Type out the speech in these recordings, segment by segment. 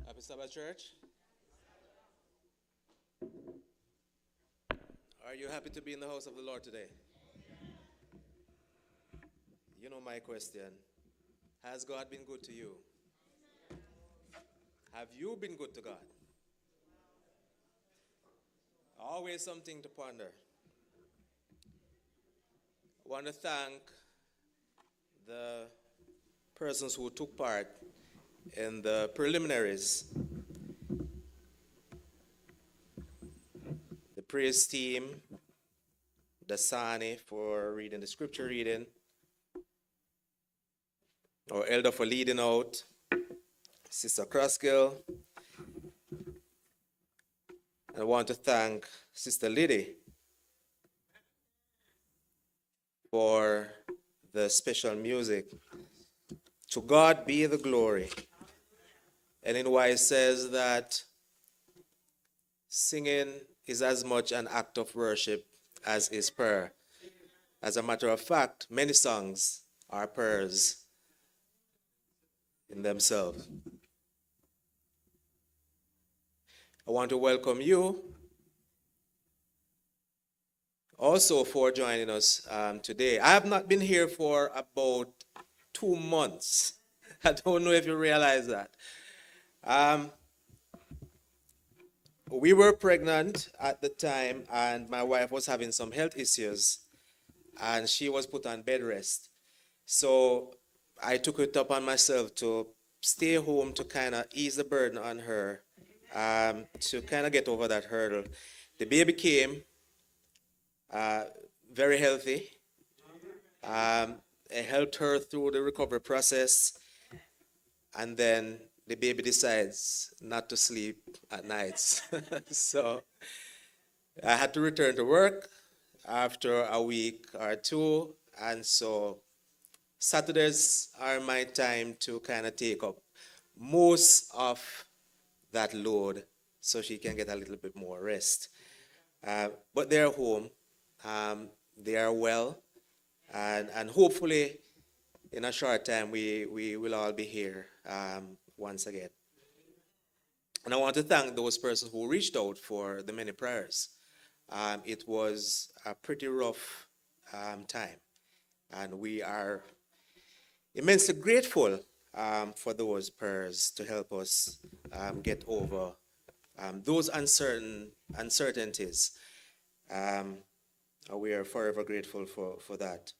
Happy Sabbath, church. Are you happy to be in the house of the Lord today? You know my question. Has God been good to you? Have you been good to God? Always something to ponder. I want to thank the persons who took part in the preliminaries, the praise team, Dasani for reading the scripture reading, our elder for leading out, Sister Crossgill. I want to thank Sister Liddy for the special music. To God be the glory. And in why it says that singing is as much an act of worship as is prayer. As a matter of fact, many songs are prayers in themselves. I want to welcome you also for joining us today. I have not been here for about 2 months. I don't know if you realize that. We were pregnant at the time, and my wife was having some health issues, and she was put on bed rest. So I took it upon myself to stay home to kind of ease the burden on her, to kind of get over that hurdle. The baby came uh, very healthy. I helped her through the recovery process, and then the baby decides not to sleep at nights. So I had to return to work after a week or two, and so Saturdays are my time to kind of take up most of that load so she can get a little bit more rest. But they're home, they are well, and hopefully in a short time we will all be here once again. And I want to thank those persons who reached out for the many prayers. It was a pretty rough time, and we are immensely grateful for those prayers to help us get over those uncertainties. Um, we are forever grateful for that.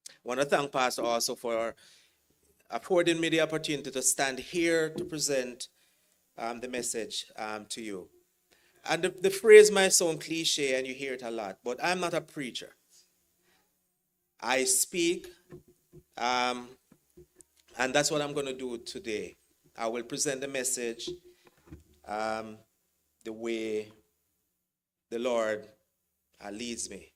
I want to thank Pastor also for affording me the opportunity to stand here to present the message to you. And the phrase might sound cliche and you hear it a lot, but I'm not a preacher. I speak, um, and that's what I'm going to do today. I will present the message the way the Lord leads me.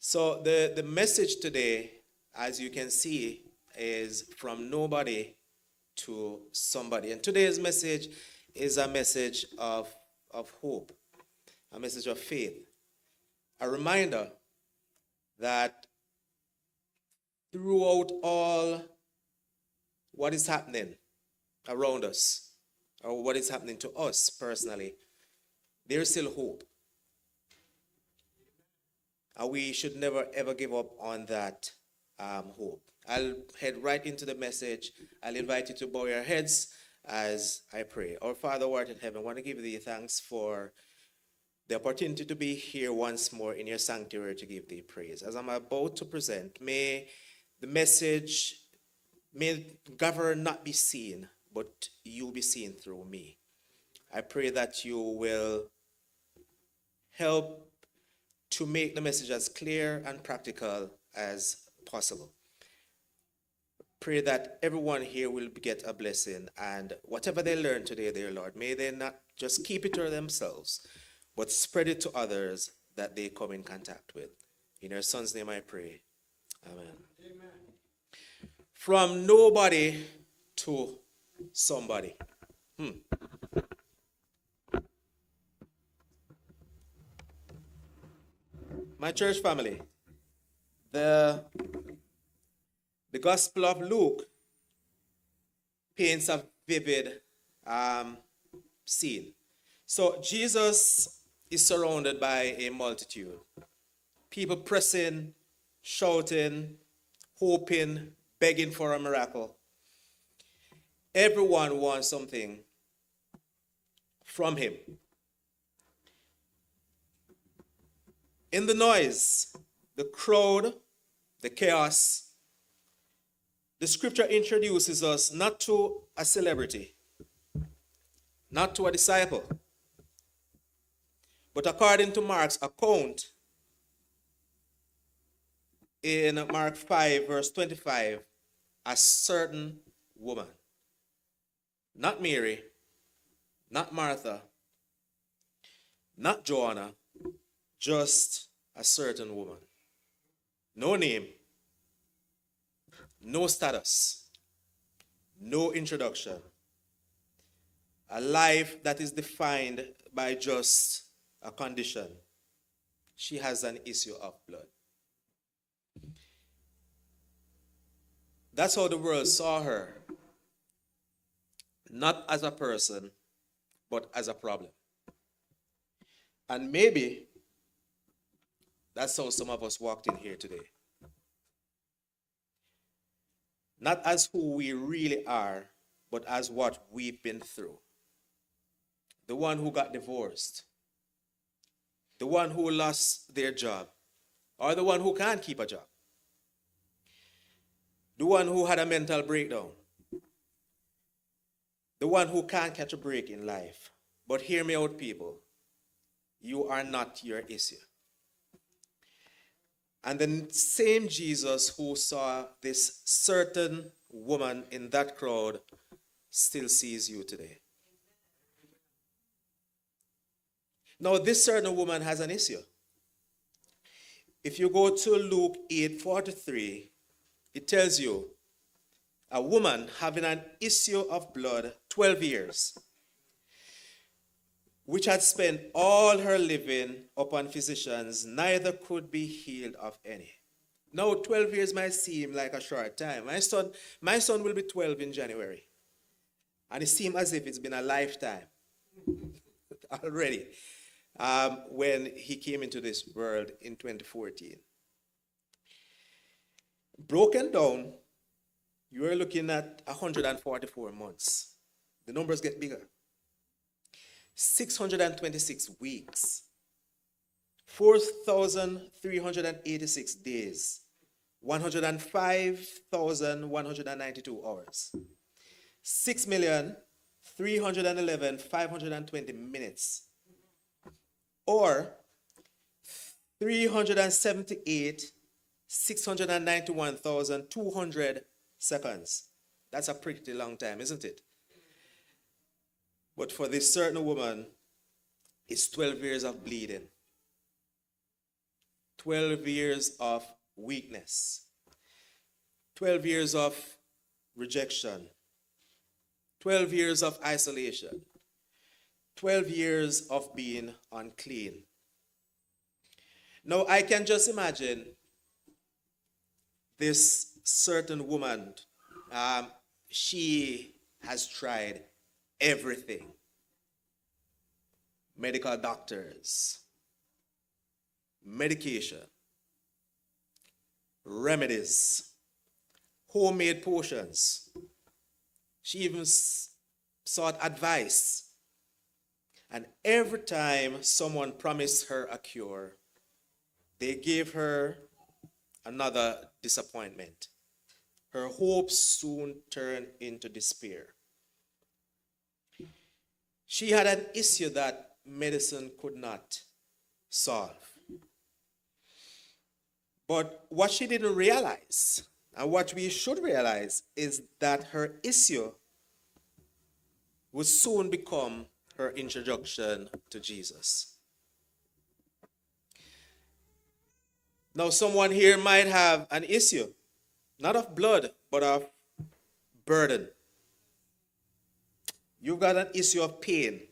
So the message today, as you can see, is from nobody to somebody. And today's message is a message of hope, a message of faith, a reminder that throughout all what is happening around us, or what is happening to us personally, there is still hope. And we should never ever give up on that hope. I'll head right into the message. I'll invite you to bow your heads as I pray. Our Father who art in heaven, I want to give thee thanks for the opportunity to be here once more in your sanctuary to give thee praise. As I'm about to present, may the message, may govern not be seen, but you be seen through me. I pray that you will help to make the message as clear and practical as possible. Pray that everyone here will get a blessing, and whatever they learn today, dear Lord, may they not just keep it to themselves, but spread it to others that they come in contact with. In your Son's name I pray. Amen. From nobody to somebody. My church family, the Gospel of Luke paints a vivid scene. So Jesus is surrounded by a multitude. People pressing, shouting, hoping, begging for a miracle. Everyone wants something from him. In the noise, the crowd, the chaos, the scripture introduces us not to a celebrity, not to a disciple, but according to Mark's account, in Mark 5, verse 25, a certain woman. Not Mary, not Martha, not Joanna, just a certain woman. No name, no status, no introduction. A life that is defined by just a condition. She has an issue of blood. That's how the world saw her. Not as a person, but as a problem. And maybe that's how some of us walked in here today. Not as who we really are, but as what we've been through. The one who got divorced. The one who lost their job. Or the one who can't keep a job. The one who had a mental breakdown. The one who can't catch a break in life. But hear me out, people. You are not your issue. And the same Jesus who saw this certain woman in that crowd still sees you today. Now, this certain woman has an issue. If you go to Luke 8:43, it tells you a woman having an issue of blood 12 years, which had spent all her living upon physicians, neither could be healed of any. Now, 12 years might seem like a short time. My son will be 12 in January. And it seems as if it's been a lifetime already when he came into this world in 2014. Broken down, you are looking at 144 months. The numbers get bigger. 626 weeks, 4,386 days, 105,192 hours, 6,311,520 minutes, or 378,691,200 seconds. That's a pretty long time, isn't it? But for this certain woman, it's 12 years of bleeding, 12 years of weakness, 12 years of rejection, 12 years of isolation, 12 years of being unclean. Now, I can just imagine this certain woman. She has tried everything. Medical doctors, medication, remedies, homemade potions. She even sought advice. And every time someone promised her a cure, they gave her another disappointment. Her hopes soon turned into despair. She had an issue that medicine could not solve. But what she didn't realize, and what we should realize, is that her issue would soon become her introduction to Jesus. Now, someone here might have an issue, not of blood, but of burden. You've got an issue of pain,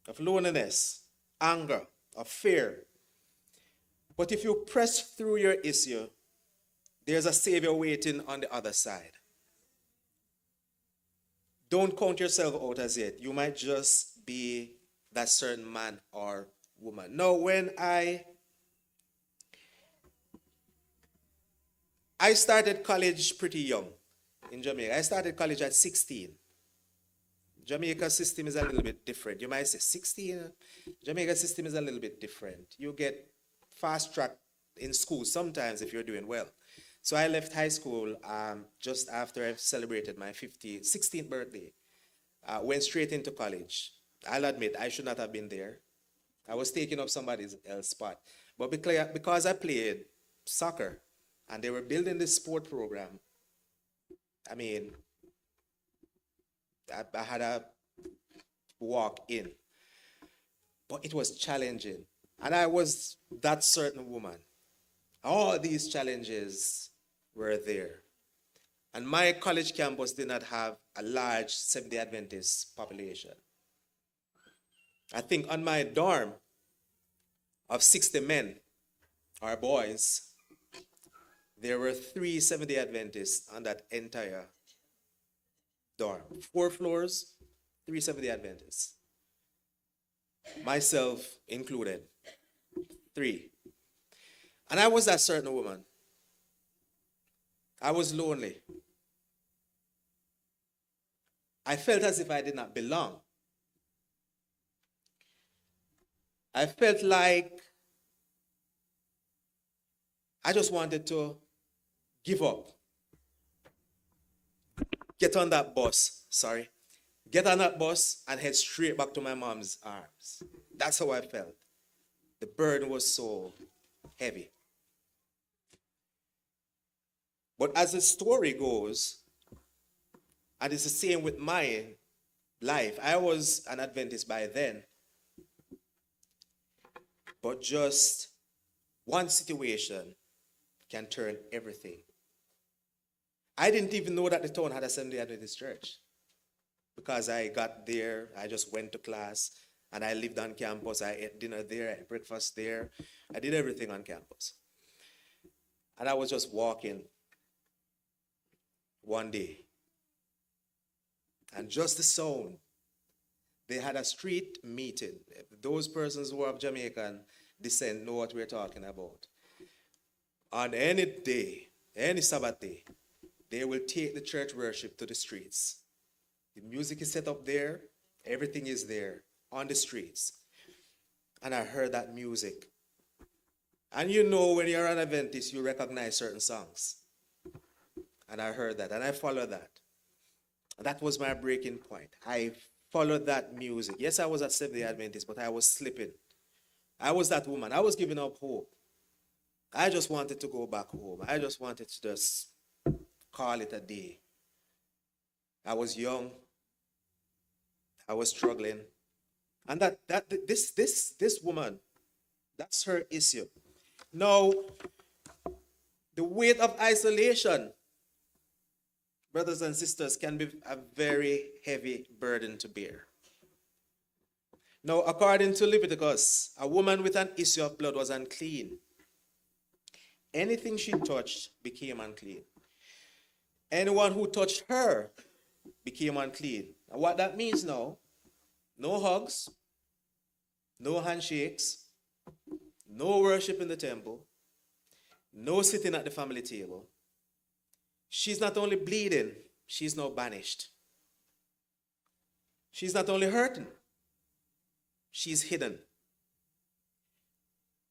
of loneliness, anger, of fear. But if you press through your issue, there's a Savior waiting on the other side. don't count yourself out as yet. You might just be that certain man or woman. Now, when I started college pretty young in Jamaica. I started college at 16. Jamaica system is a little bit different. You might say 16. Jamaica system is a little bit different. You get fast track in school sometimes if you're doing well. So I left high school just after I celebrated my 16th birthday. Went straight into college. I'll admit I should not have been there. I was taking up somebody else's spot. But because I played soccer and they were building this sport program, I mean, I had a walk in. But it was challenging. And I was that certain woman. All these challenges were there. And my college campus did not have a large Seventh-day Adventist population. I think on my dorm of 60 men or boys, there were 3 Seventh-day Adventists on that entire dorm. 4 floors, 3 Seventh-day Adventists. Myself included. 3. And I was that certain woman. I was lonely. I felt as if I did not belong. I felt like I just wanted to give up. Get on that bus and head straight back to my mom's arms. That's how I felt. The burden was so heavy. But as the story goes, and it's the same with my life, I was an Adventist by then, but just one situation can turn everything. I didn't even know that the town had a Seventh-day Adventist church. Because I got there, I just went to class, and I lived on campus. I ate dinner there, I ate breakfast there. I did everything on campus. And I was just walking one day. And just the sound, they had a street meeting. Those persons who are of Jamaican descent know what we're talking about. On any day, any Sabbath day, they will take the church worship to the streets. The music is set up there, everything is there on the streets. And I heard that music. And you know, when you're an Adventist, you recognize certain songs. And I heard that, and I followed that. And that was my breaking point. I followed that music. Yes, I was at Seventh-day Adventist, but I was slipping. I was that woman. I was giving up hope. I just wanted to go back home. I just wanted to just call it a day. I was young. I was struggling. And this woman, that's her issue. Now, the weight of isolation, brothers and sisters, can be a very heavy burden to bear. Now, according to Leviticus, a woman with an issue of blood was unclean. Anything she touched became unclean. Anyone who touched her became unclean. And what that means now, no hugs, no handshakes, no worship in the temple, no sitting at the family table. She's not only bleeding, she's now banished. She's not only hurting, she's hidden.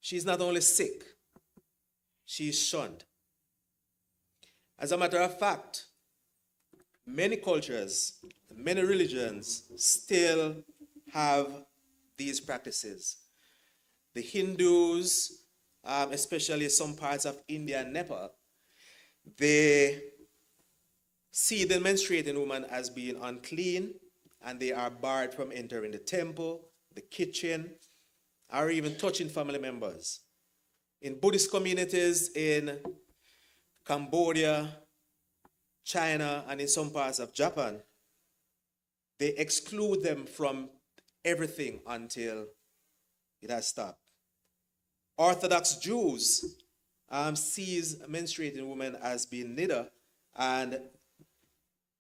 She's not only sick, she's shunned. As a matter of fact, many cultures, many religions still have these practices. The Hindus, especially some parts of India and Nepal, they see the menstruating woman as being unclean, and they are barred from entering the temple, the kitchen, or even touching family members. In Buddhist communities in Cambodia, China, and in some parts of Japan, they exclude them from everything until it has stopped. Orthodox Jews sees menstruating women as being niddah, and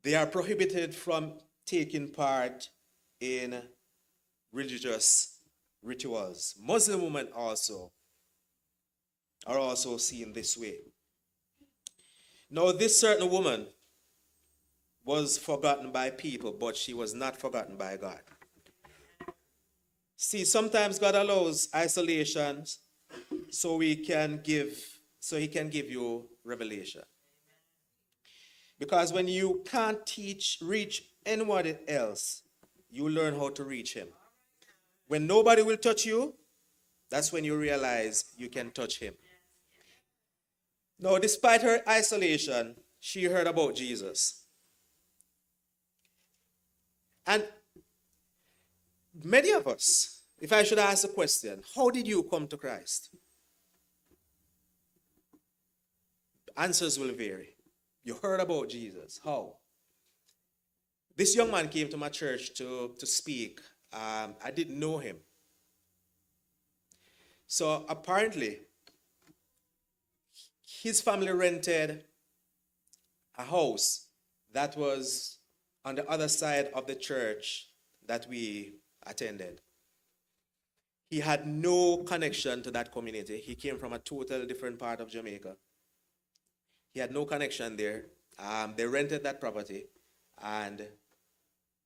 they are prohibited from taking part in religious rituals. Muslim women also are also seen this way. Now, this certain woman was forgotten by people, but she was not forgotten by God. See, sometimes God allows isolations so he can give you revelation. Because when you can't reach anyone else, you learn how to reach him. When nobody will touch you, that's when you realize you can touch him. Now, despite her isolation, she heard about Jesus. And many of us, if I should ask a question, how did you come to Christ? Answers will vary. You heard about Jesus. How? This young man came to my church to speak. I didn't know him. So apparently, his family rented a house that was on the other side of the church that we attended. He had no connection to that community. He came from a totally different part of Jamaica. He had no connection there. They rented that property, and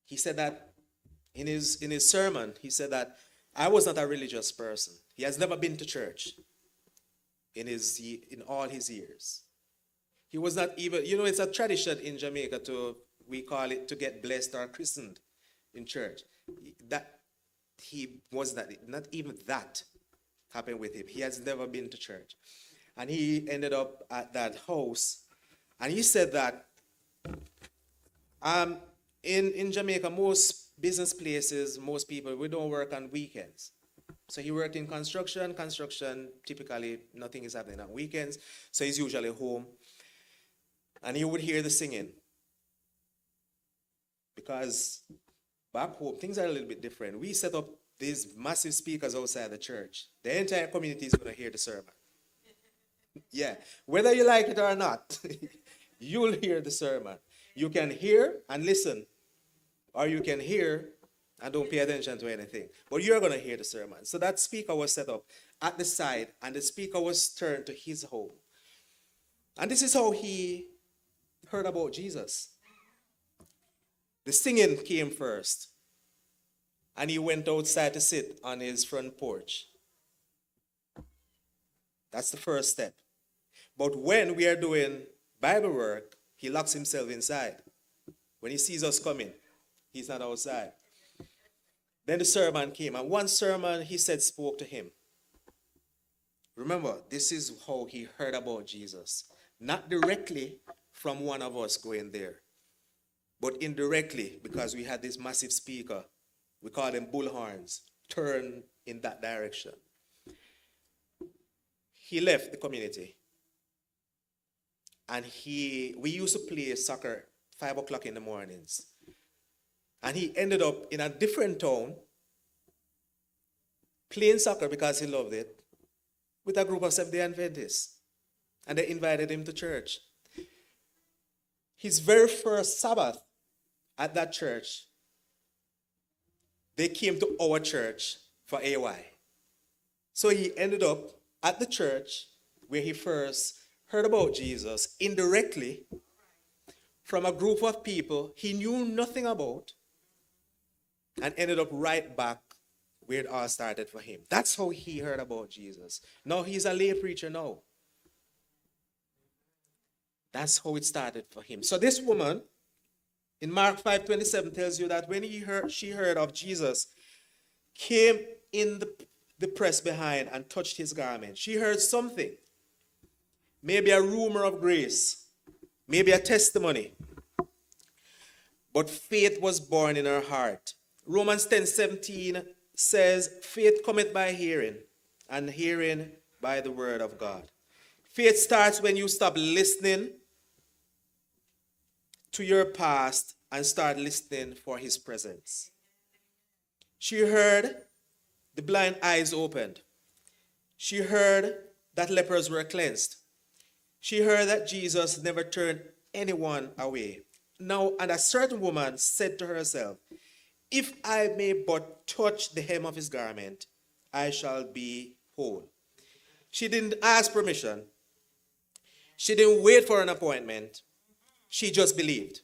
he said that in his sermon, he said that I was not a religious person. He has never been to church in all his years. He was not even, it's a tradition in Jamaica we call it to get blessed or christened in church. That he was not even that happened with him. He has never been to church. And he ended up at that house. And he said that in Jamaica, most business places, most people, we don't work on weekends. So he worked in construction. Construction, typically, nothing is happening on weekends. So he's usually home. And he would hear the singing. Because back home, things are a little bit different. We set up these massive speakers outside the church. The entire community is going to hear the sermon. Yeah, whether you like it or not, you'll hear the sermon. You can hear and listen, or you can hear and don't pay attention to anything. But you're going to hear the sermon. So that speaker was set up at the side, and the speaker was turned to his home. And this is how he heard about Jesus. The singing came first, and he went outside to sit on his front porch. That's the first step. But when we are doing Bible work, he locks himself inside. When he sees us coming, he's not outside. Then the sermon came, and one sermon he said spoke to him. Remember, this is how he heard about Jesus. Not directly from one of us going there, but indirectly, because we had this massive speaker, we call them bullhorns, turn in that direction. He left the community, and we used to play soccer 5 o'clock in the mornings. And he ended up in a different town playing soccer because he loved it with a group of Seventh-day Adventists. And they invited him to church. His very first Sabbath at that church, they came to our church for AY. So he ended up at the church where he first heard about Jesus indirectly from a group of people he knew nothing about, and ended up right back where it all started for him. That's how he heard about Jesus. Now he's a lay preacher now. That's how it started for him. So this woman in Mark 5:27 tells you that when she heard of Jesus, came in the press behind and touched his garment. She heard something. Maybe a rumor of grace. Maybe a testimony. But faith was born in her heart. Romans 10:17 says, faith cometh by hearing, and hearing by the word of God. Faith starts when you stop listening to your past and start listening for his presence. She heard the blind eyes opened. She heard that lepers were cleansed. She heard that Jesus never turned anyone away. Now, and a certain woman said to herself, if I may but touch the hem of his garment, I shall be whole. She didn't ask permission. She didn't wait for an appointment. She just believed.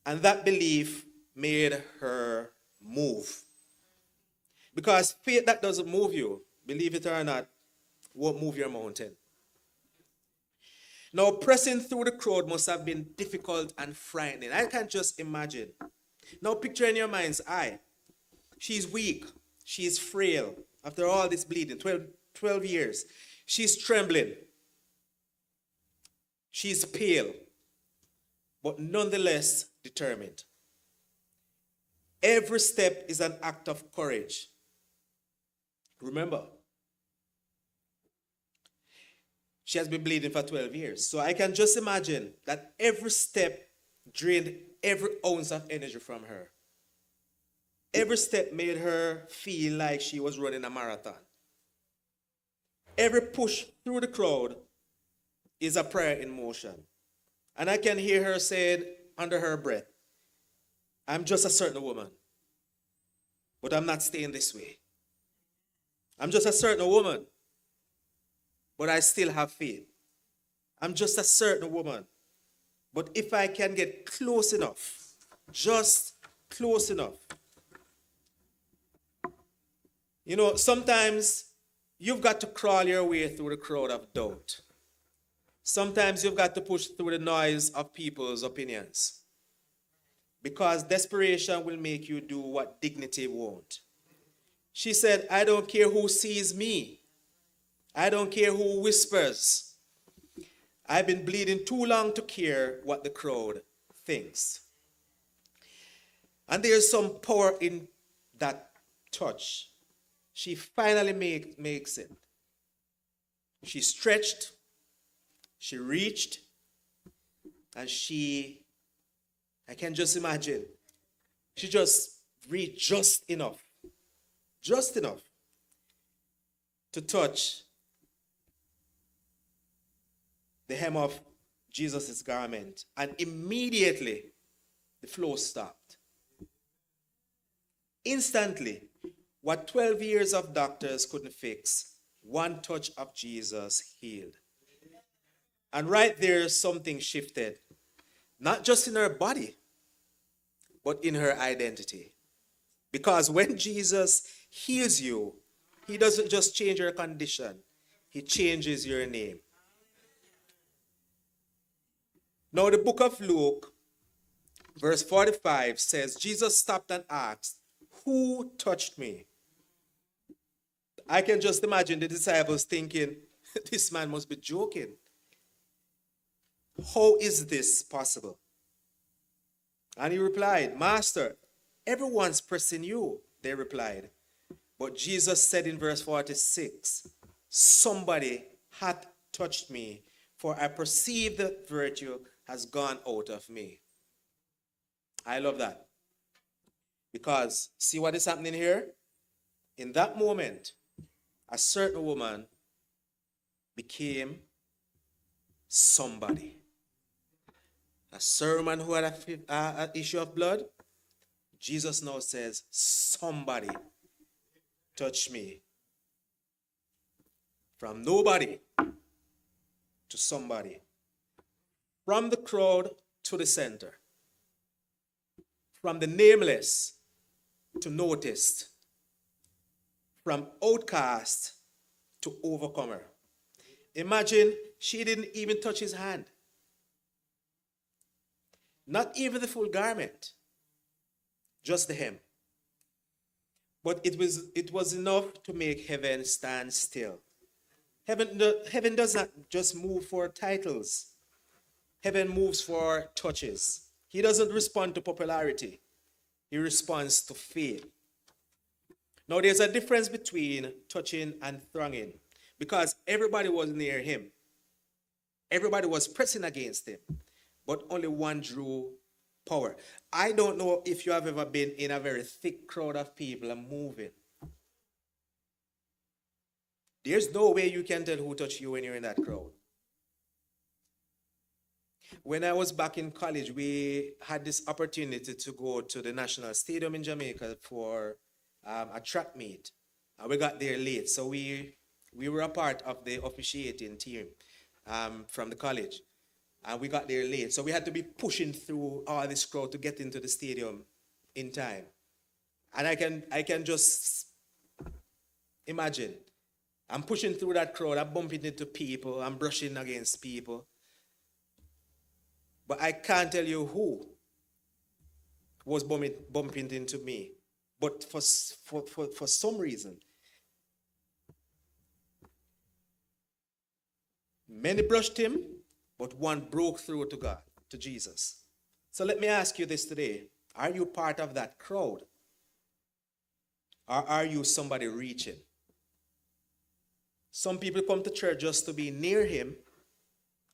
And that belief made her move. Because faith that doesn't move you, believe it or not, won't move your mountain. Now, pressing through the crowd must have been difficult and frightening. I can just imagine. Now, picture in your mind's eye. She's weak. She's frail. After all this bleeding, 12 years. She's trembling. She's pale, but nonetheless determined. Every step is an act of courage. Remember, she has been bleeding for 12 years. So I can just imagine that every step drained every ounce of energy from her. Every step made her feel like she was running a marathon. Every push through the crowd is a prayer in motion. And I can hear her saying under her breath, I'm just a certain woman, but I'm not staying this way. I'm just a certain woman, but I still have faith. I'm just a certain woman, but if I can get close enough, just close enough. You know, sometimes you've got to crawl your way through the crowd of doubt. Sometimes you've got to push through the noise of people's opinions. Because desperation will make you do what dignity won't. She said, I don't care who sees me. I don't care who whispers. I've been bleeding too long to care what the crowd thinks. And there's some power in that touch. She finally makes it. She stretched, she reached, and I can just imagine, she just reached just enough to touch the hem of Jesus' garment. And immediately, the flow stopped. Instantly, what 12 years of doctors couldn't fix, one touch of Jesus healed. And right there, something shifted. Not just in her body, but in her identity. Because when Jesus heals you, he doesn't just change your condition, he changes your name. Now, the book of Luke, verse 45 says, Jesus stopped and asked, who touched me? I can just imagine the disciples thinking, this man must be joking. How is this possible? And he replied, Master, everyone's pressing you, they replied. But Jesus said in verse 46, somebody hath touched me, for I perceive that virtue has gone out of me. I love that. Because see what is happening here? In that moment, a certain woman became somebody. A certain man who had an issue of blood, Jesus now says, somebody touch me. From nobody to somebody. From the crowd to the center. From the nameless to noticed. From outcast to overcomer. Imagine she didn't even touch his hand. Not even the full garment. Just the hem. But it was enough to make heaven stand still. Heaven does not just move for titles. Heaven moves for touches. He doesn't respond to popularity. He responds to faith. Now there's a difference between touching and thronging. Because everybody was near him. Everybody was pressing against him. But only one drew power. I don't know if you have ever been in a very thick crowd of people and moving. There's no way you can tell who touched you when you're in that crowd. When I was back in college, we had this opportunity to go to the National Stadium in Jamaica for a track meet. And we got there late, so we were a part of the officiating team from the college. And we got there late, so we had to be pushing through all this crowd to get into the stadium in time. And I can just imagine. I'm pushing through that crowd, I'm bumping into people, I'm brushing against people. But I can't tell you who was bumping into me. But for some reason, many brushed him, but one broke through to God, to Jesus. So let me ask you this today. Are you part of that crowd? Or are you somebody reaching? Some people come to church just to be near him,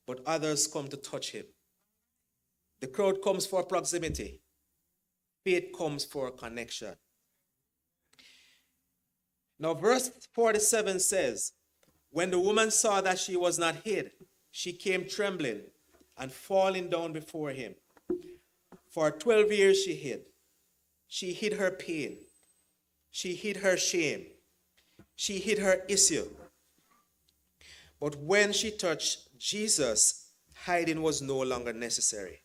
but others come to touch him. The crowd comes for proximity. Faith comes for connection. Now, verse 47 says, when the woman saw that she was not hid, she came trembling and falling down before him. For 12 years she hid. She hid her pain. She hid her shame. She hid her issue. But when she touched Jesus, hiding was no longer necessary.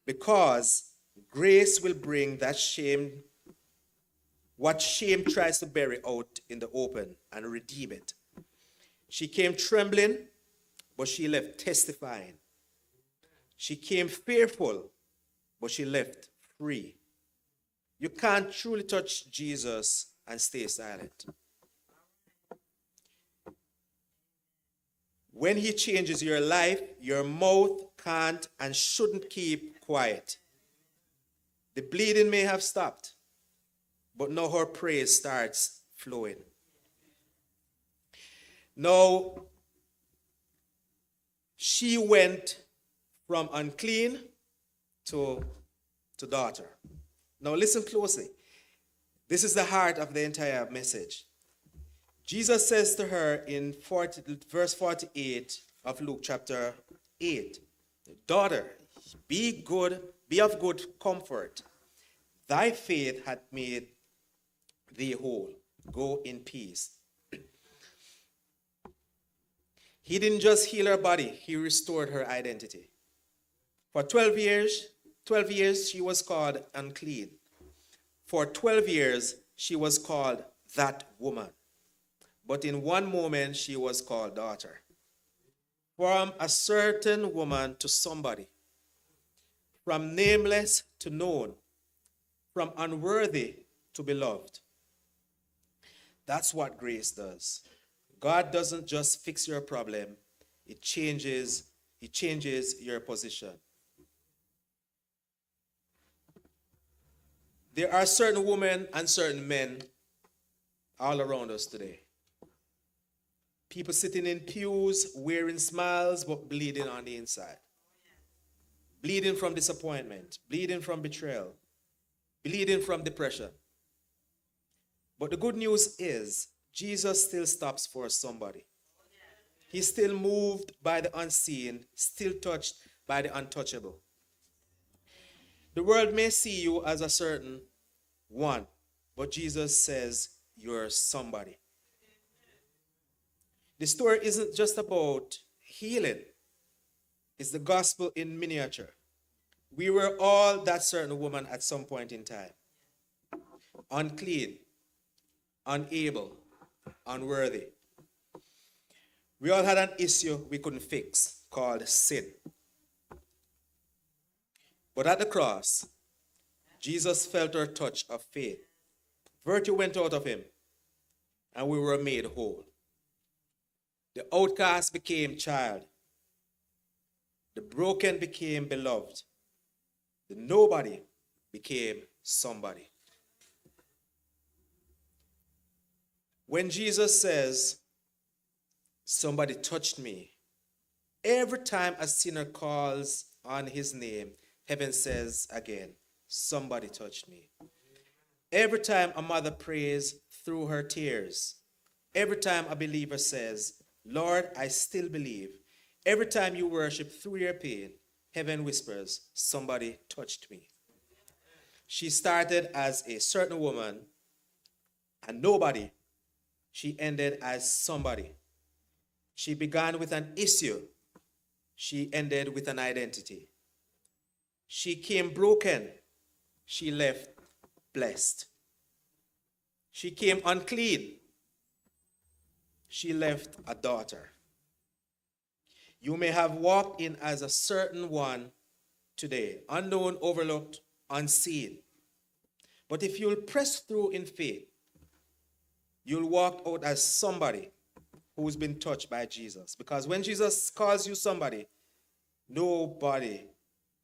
Because grace will bring that shame, what shame tries to bury, out in the open and redeem it. She came trembling, but she left testifying. She came fearful, but she left free. You can't truly touch Jesus and stay silent. When he changes your life, your mouth can't and shouldn't keep quiet. The bleeding may have stopped, but now her praise starts flowing. Now, she went from unclean to daughter. Now listen closely. This is the heart of the entire message. Jesus says to her in verse 48 of Luke chapter 8, daughter, be of good comfort. Thy faith hath made thee whole. Go in peace. He didn't just heal her body, he restored her identity. For 12 years she was called unclean. For 12 years she was called that woman. But in one moment she was called daughter. From a certain woman to somebody. From nameless to known. From unworthy to beloved. That's what grace does. God doesn't just fix your problem, it changes your position. There are certain women and certain men all around us today. People sitting in pews, wearing smiles, but bleeding on the inside. Bleeding from disappointment, bleeding from betrayal, bleeding from depression. But the good news is, Jesus still stops for somebody. He's still moved by the unseen, still touched by the untouchable. The world may see you as a certain one, but Jesus says you're somebody. The story isn't just about healing. It's the gospel in miniature. We were all that certain woman at some point in time. Unclean, unable, unworthy. We all had an issue we couldn't fix called sin. But at the cross, Jesus felt our touch of faith. Virtue went out of him, and we were made whole. The outcast became child. The broken became beloved. The nobody became somebody. When Jesus says, somebody touched me, every time a sinner calls on his name, heaven says again, somebody touched me. Every time a mother prays through her tears, every time a believer says, Lord, I still believe, Every time you worship through your pain, heaven whispers, somebody touched me. She started as a certain woman and nobody. She ended as somebody. She began with an issue. She ended with an identity. She came broken. She left blessed. She came unclean. She left a daughter. You may have walked in as a certain one today, unknown, overlooked, unseen. But if you'll press through in faith, you'll walk out as somebody who's been touched by Jesus. Because when Jesus calls you somebody, no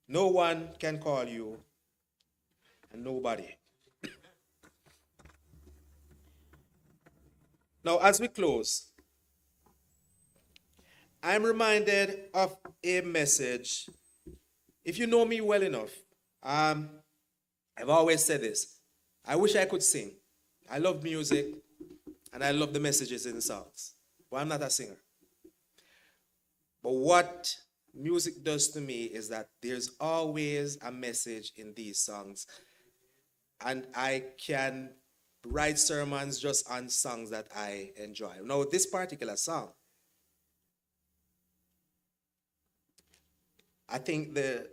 one can call you, and nobody. Now, as we close, I'm reminded of a message. If you know me well enough, I've always said this. I wish I could sing. I love music, and I love the messages in the songs. But I'm not a singer. But what music does to me is that there's always a message in these songs. And I can write sermons just on songs that I enjoy. Now, this particular song, I think the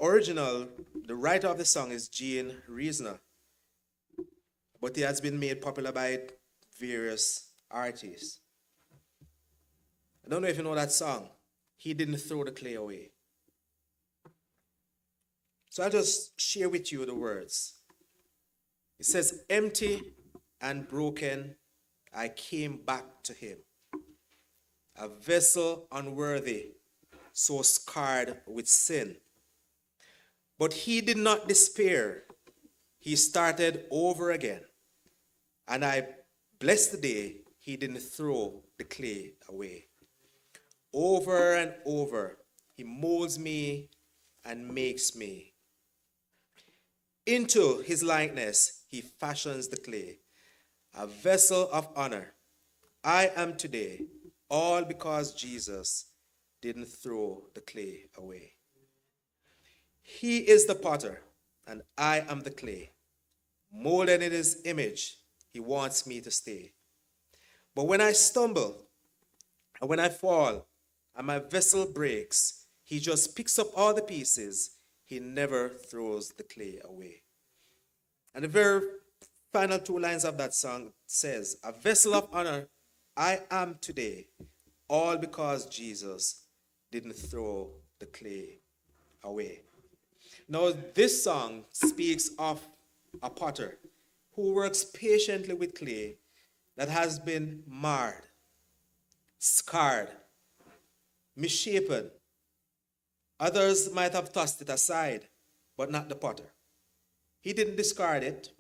original, the writer of the song is Gene Reasoner, but it has been made popular by various artists. I don't know if you know that song, He Didn't Throw the Clay Away. So I'll just share with you the words. It says, empty and broken, I came back to him. A vessel unworthy, so scarred with sin. But he did not despair. He started over again. And I bless the day he didn't throw the clay away. Over and over, he molds me and makes me. Into his likeness, he fashions the clay, a vessel of honor. I am today, all because Jesus didn't throw the clay away. He is the potter, and I am the clay. Molded in his image, he wants me to stay. But when I stumble, and when I fall, and my vessel breaks, he just picks up all the pieces. He never throws the clay away. And the very final two lines of that song says, a vessel of honor I am today, all because Jesus didn't throw the clay away. Now, this song speaks of a potter who works patiently with clay that has been marred, scarred, misshapen. Others might have tossed it aside, but not the potter. He didn't discard it.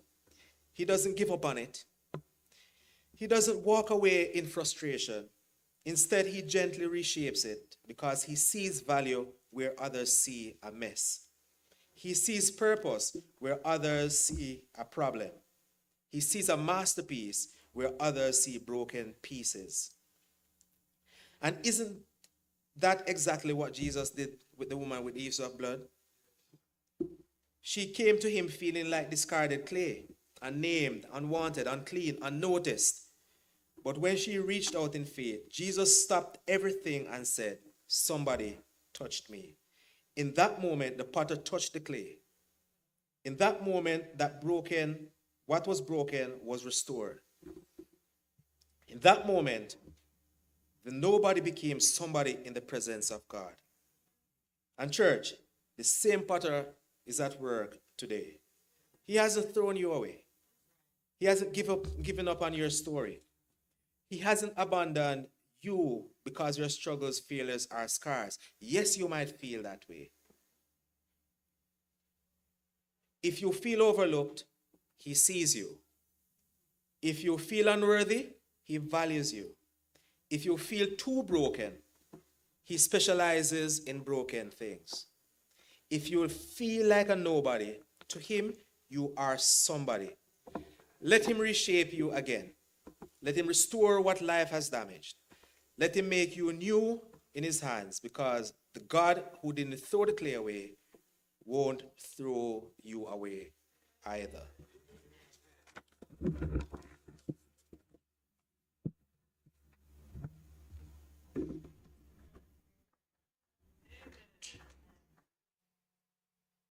He doesn't give up on it. He doesn't walk away in frustration. Instead, he gently reshapes it because he sees value where others see a mess. He sees purpose where others see a problem. He sees a masterpiece where others see broken pieces. And isn't that exactly what Jesus did with the woman with the issue of blood? She came to him feeling like discarded clay, unnamed, unwanted, unclean, unnoticed. But when she reached out in faith, Jesus stopped everything and said, somebody touched me. In that moment, the potter touched the clay. In that moment, what was broken was restored. In that moment, the nobody became somebody in the presence of God. And church, the same potter is at work today. He hasn't thrown you away. He hasn't given up on your story. He hasn't abandoned you because your struggles, failures, are scars. Yes, you might feel that way. If you feel overlooked, he sees you. If you feel unworthy, he values you. If you feel too broken, he specializes in broken things. If you feel like a nobody, to him, you are somebody. Let him reshape you again. Let him restore what life has damaged. Let him make you new in his hands, because the God who didn't throw the clay away won't throw you away either.